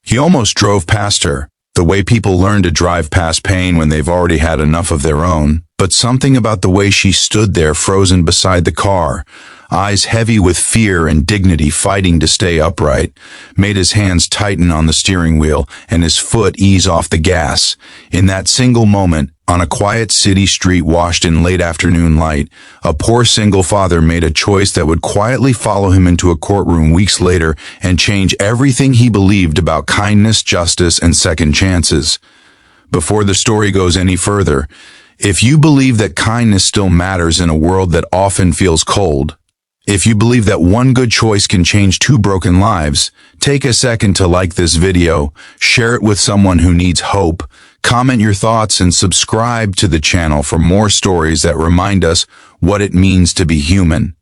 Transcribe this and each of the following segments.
He almost drove past her, the way people learn to drive past pain when they've already had enough of their own. But something about the way she stood there frozen beside the car, eyes heavy with fear and dignity fighting to stay upright, made his hands tighten on the steering wheel and his foot ease off the gas. In that single moment, on a quiet city street washed in late afternoon light, a poor single father made a choice that would quietly follow him into a courtroom weeks later and change everything he believed about kindness, justice, and second chances. Before the story goes any further, if you believe that kindness still matters in a world that often feels cold, if you believe that one good choice can change two broken lives, take a second to like this video, share it with someone who needs hope, comment your thoughts, and subscribe to the channel for more stories that remind us what it means to be human.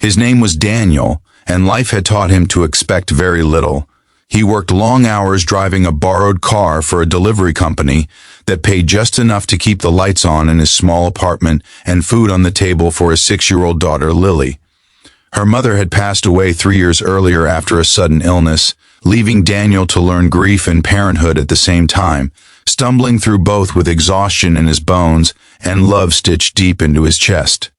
His name was Daniel, and life had taught him to expect very little. He worked long hours driving a borrowed car for a delivery company that paid just enough to keep the lights on in his small apartment and food on the table for his 6-year-old daughter, Lily. Her mother had passed away 3 years earlier after a sudden illness, leaving Daniel to learn grief and parenthood at the same time, stumbling through both with exhaustion in his bones and love stitched deep into his chest.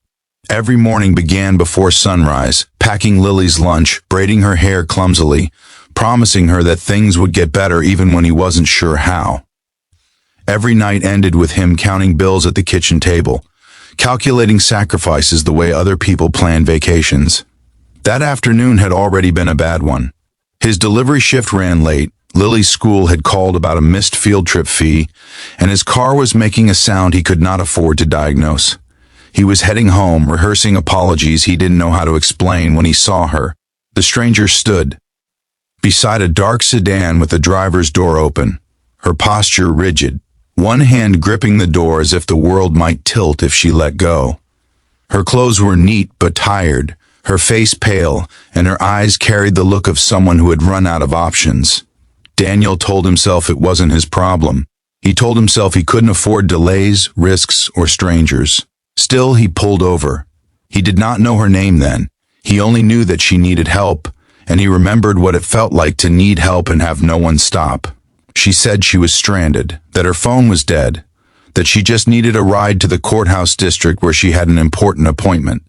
Every morning began before sunrise, packing Lily's lunch, braiding her hair clumsily, promising her that things would get better even when he wasn't sure how. Every night ended with him counting bills at the kitchen table, calculating sacrifices the way other people plan vacations. That afternoon had already been a bad one. His delivery shift ran late, Lily's school had called about a missed field trip fee, and his car was making a sound he could not afford to diagnose. He was heading home, rehearsing apologies he didn't know how to explain when he saw her. The stranger stood beside a dark sedan with the driver's door open, her posture rigid, one hand gripping the door as if the world might tilt if she let go. Her clothes were neat but tired, her face pale, and her eyes carried the look of someone who had run out of options. Daniel told himself it wasn't his problem. He told himself he couldn't afford delays, risks, or strangers. Still, he pulled over. He did not know her name then. He only knew that she needed help, and he remembered what it felt like to need help and have no one stop. She said she was stranded, that her phone was dead, that she just needed a ride to the courthouse district where she had an important appointment.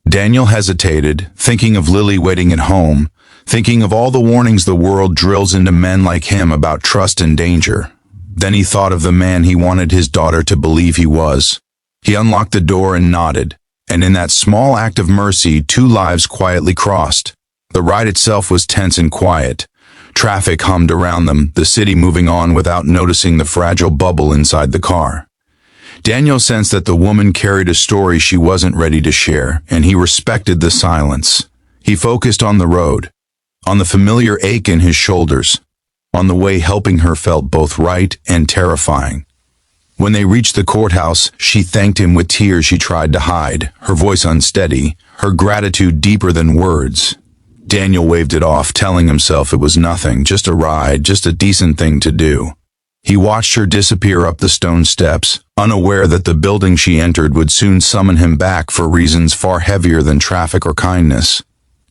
Daniel hesitated, thinking of Lily waiting at home, thinking of all the warnings the world drills into men like him about trust and danger. Then he thought of the man he wanted his daughter to believe he was. He unlocked the door and nodded, and in that small act of mercy, 2 lives quietly crossed. The ride itself was tense and quiet. Traffic hummed around them, the city moving on without noticing the fragile bubble inside the car. Daniel sensed that the woman carried a story she wasn't ready to share, and he respected the silence. He focused on the road, on the familiar ache in his shoulders, on the way helping her felt both right and terrifying. When they reached the courthouse, she thanked him with tears she tried to hide, her voice unsteady, her gratitude deeper than words. Daniel waved it off, telling himself it was nothing, just a ride, just a decent thing to do. He watched her disappear up the stone steps, unaware that the building she entered would soon summon him back for reasons far heavier than traffic or kindness.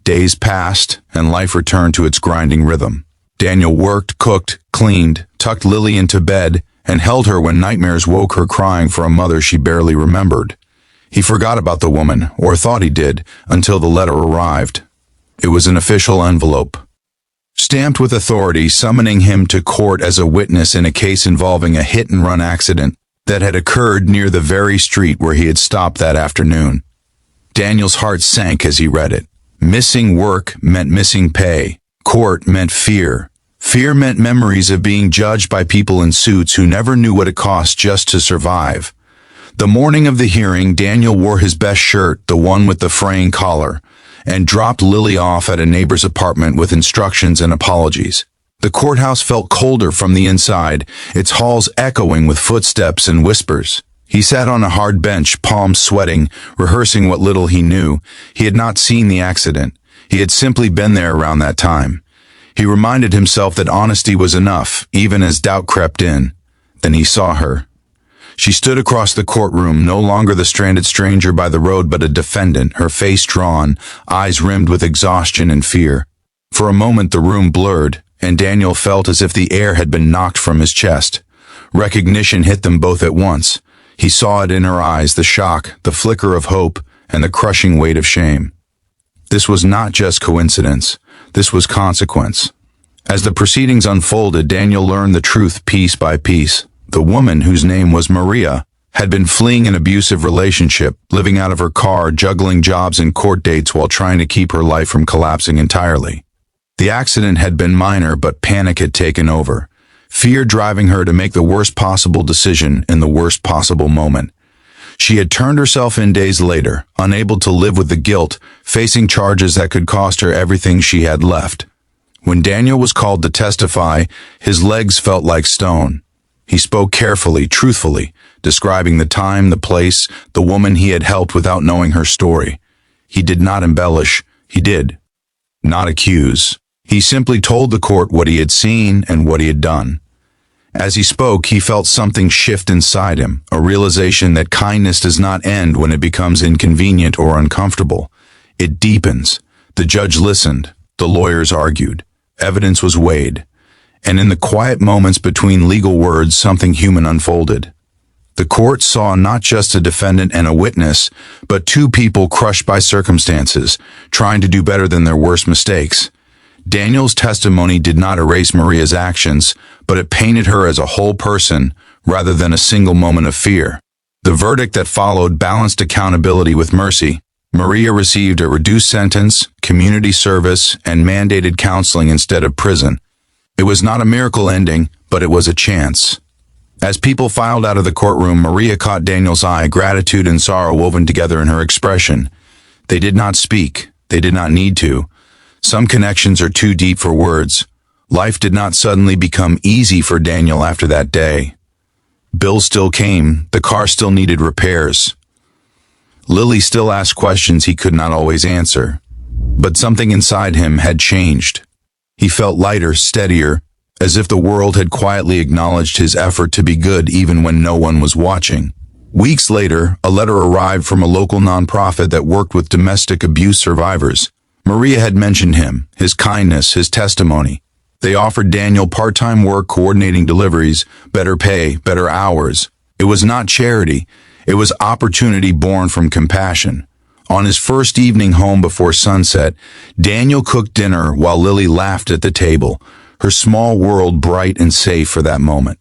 Days passed, and life returned to its grinding rhythm. Daniel worked, cooked, cleaned, tucked Lily into bed, and held her when nightmares woke her crying for a mother she barely remembered. He forgot about the woman, or thought he did, until the letter arrived. It was an official envelope, stamped with authority, summoning him to court as a witness in a case involving a hit-and-run accident that had occurred near the very street where he had stopped that afternoon. Daniel's heart sank as he read it. Missing work meant missing pay. Court meant fear. Fear meant memories of being judged by people in suits who never knew what it cost just to survive. The morning of the hearing, Daniel wore his best shirt, the one with the fraying collar, and dropped Lily off at a neighbor's apartment with instructions and apologies. The courthouse felt colder from the inside, its halls echoing with footsteps and whispers. He sat on a hard bench, palms sweating, rehearsing what little he knew. He had not seen the accident. He had simply been there around that time. He reminded himself that honesty was enough, even as doubt crept in. Then he saw her. She stood across the courtroom, no longer the stranded stranger by the road but a defendant, her face drawn, eyes rimmed with exhaustion and fear. For a moment the room blurred, and Daniel felt as if the air had been knocked from his chest. Recognition hit them both at once. He saw it in her eyes, the shock, the flicker of hope, and the crushing weight of shame. This was not just coincidence. This was consequence. As the proceedings unfolded, Daniel learned the truth piece by piece. The woman, whose name was Maria, had been fleeing an abusive relationship, living out of her car, juggling jobs and court dates while trying to keep her life from collapsing entirely. The accident had been minor, but panic had taken over, fear driving her to make the worst possible decision in the worst possible moment. She had turned herself in days later, unable to live with the guilt, facing charges that could cost her everything she had left. When Daniel was called to testify, his legs felt like stone. He spoke carefully, truthfully, describing the time, the place, the woman he had helped without knowing her story. He did not embellish, he did not accuse. He simply told the court what he had seen and what he had done. As he spoke, he felt something shift inside him, a realization that kindness does not end when it becomes inconvenient or uncomfortable. It deepens. The judge listened. The lawyers argued. Evidence was weighed. And in the quiet moments between legal words, something human unfolded. The court saw not just a defendant and a witness, but two people crushed by circumstances, trying to do better than their worst mistakes. Daniel's testimony did not erase Maria's actions, but it painted her as a whole person rather than a single moment of fear. The verdict that followed balanced accountability with mercy. Maria received a reduced sentence, community service, and mandated counseling instead of prison. It was not a miracle ending, but it was a chance. As people filed out of the courtroom, Maria caught Daniel's eye, gratitude and sorrow woven together in her expression. They did not speak. They did not need to. Some connections are too deep for words. Life did not suddenly become easy for Daniel after that day. Bills still came. The car still needed repairs. Lily still asked questions he could not always answer. But something inside him had changed. He felt lighter, steadier, as if the world had quietly acknowledged his effort to be good even when no one was watching. Weeks later, a letter arrived from a local nonprofit that worked with domestic abuse survivors. Maria had mentioned him, his kindness, his testimony. They offered Daniel part-time work coordinating deliveries, better pay, better hours. It was not charity. It was opportunity born from compassion. On his first evening home before sunset, Daniel cooked dinner while Lily laughed at the table, her small world bright and safe for that moment.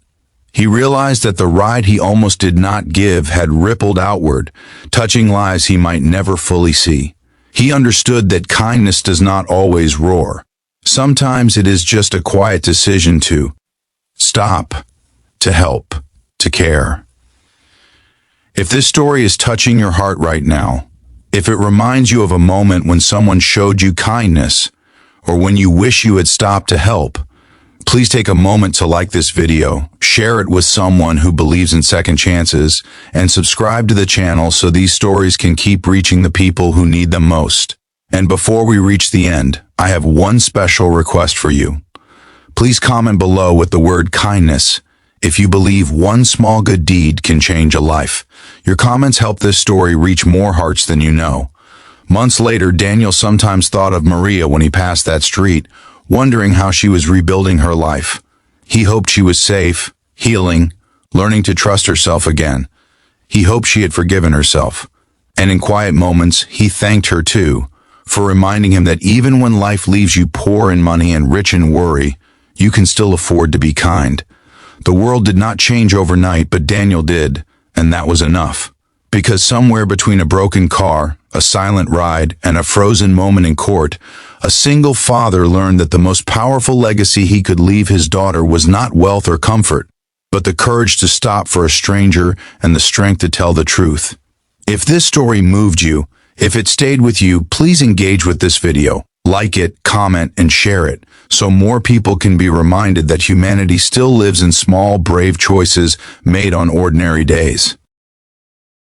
He realized that the ride he almost did not give had rippled outward, touching lives he might never fully see. He understood that kindness does not always roar. Sometimes it is just a quiet decision to stop, to help, to care. If this story is touching your heart right now, if it reminds you of a moment when someone showed you kindness, or when you wish you had stopped to help, please take a moment to like this video, share it with someone who believes in second chances, and subscribe to the channel so these stories can keep reaching the people who need them most. And before we reach the end, I have one special request for you. Please comment below with the word kindness if you believe one small good deed can change a life. Your comments help this story reach more hearts than you know. Months later, Daniel sometimes thought of Maria when he passed that street, wondering how she was rebuilding her life. He hoped she was safe, healing, learning to trust herself again. He hoped she had forgiven herself. And in quiet moments, he thanked her too, for reminding him that even when life leaves you poor in money and rich in worry, you can still afford to be kind. The world did not change overnight, but Daniel did, and that was enough. Because somewhere between a broken car, a silent ride, and a frozen moment in court, a single father learned that the most powerful legacy he could leave his daughter was not wealth or comfort, but the courage to stop for a stranger and the strength to tell the truth. If this story moved you, if it stayed with you, please engage with this video. Like it, comment, and share it, so more people can be reminded that humanity still lives in small, brave choices made on ordinary days.